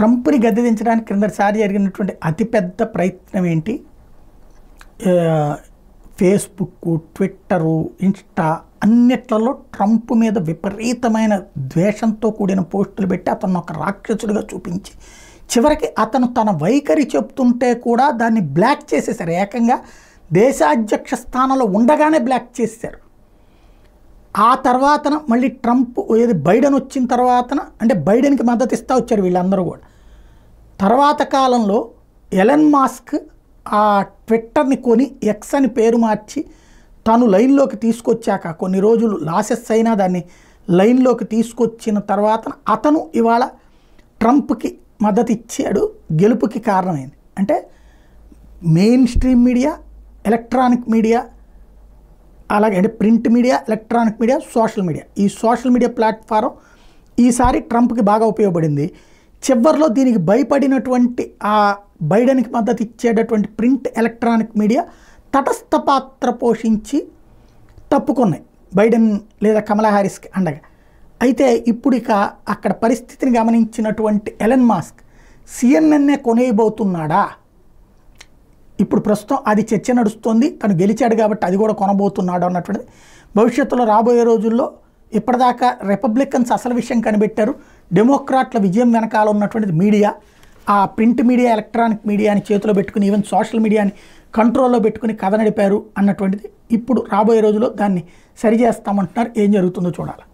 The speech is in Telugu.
ట్రంప్ని గద్దెదించడానికి క్రిందటిసారి జరిగినటువంటి అతిపెద్ద ప్రయత్నం ఏంటి? ఫేస్బుక్, ట్విట్టరు, ఇన్స్టా అన్నిట్లలో ట్రంప్ మీద విపరీతమైన ద్వేషంతో కూడిన పోస్టులు పెట్టి అతను ఒక రాక్షసుడిగా చూపించి చివరికి అతను తన వైఖరి చెప్తుంటే కూడా దాన్ని బ్లాక్ చేసేసారు. ఏకంగా దేశాధ్యక్ష స్థానంలో ఉండగానే బ్లాక్ చేశారు. ఆ తర్వాతన మళ్ళీ ట్రంప్ ఏది బైడెన్ వచ్చిన తర్వాతన అంటే బైడెన్కి మద్దతు ఇస్తూ వచ్చారు వీళ్ళందరూ కూడా. తర్వాత కాలంలో ఎలన్ మాస్క్ ఆ ట్విట్టర్ని కొని ఎక్స్ అని పేరు మార్చి తను లైన్లోకి తీసుకొచ్చాక కొన్ని రోజులు లాసెస్ అయినా దాన్ని లైన్లోకి తీసుకొచ్చిన తర్వాత అతను ఇవాళ ట్రంప్కి మద్దతు ఇచ్చాడు. గెలుపుకి కారణమైంది. అంటే main stream media, electronic media, అలాగే అంటే print media, electronic media, social media, ఈ సోషల్ మీడియా ప్లాట్ఫారం ఈసారి ట్రంప్కి బాగా ఉపయోగపడింది. చివరిలో దీనికి భయపడినటువంటి ఆ బైడెన్కి మద్దతు ఇచ్చేటటువంటి ప్రింట్, ఎలక్ట్రానిక్ మీడియా తటస్థ పాత్ర పోషించి తప్పుకున్నాయి బైడెన్ లేదా కమలా హ్యారిస్కి అండగా. అయితే ఇప్పుడు ఇక అక్కడ పరిస్థితిని గమనించినటువంటి ఎలన్ మాస్క్ సిఎన్ఎన్ఏ కొనేయబోతున్నాడా? ఇప్పుడు ప్రస్తుతం అది చర్చ నడుస్తుంది. తను గెలిచాడు కాబట్టి అది కూడా కొనబోతున్నాడు అన్నటువంటిది. భవిష్యత్తులో రాబోయే రోజుల్లో ఇప్పటిదాకా రిపబ్లికన్స్ అసలు విషయం కనిపెట్టారు. డెమోక్రాట్ల విజయం వెనకాల ఉన్నటువంటిది మీడియా, ఆ ప్రింట్ మీడియా, ఎలక్ట్రానిక్ మీడియాని చేతిలో పెట్టుకుని ఈవెన్ సోషల్ మీడియాని కంట్రోల్లో పెట్టుకుని కథ నడిపారు అన్నటువంటిది. ఇప్పుడు రాబోయే రోజుల్లో దాన్ని సరిచేస్తామంటున్నారు. ఏం జరుగుతుందో చూడాలి.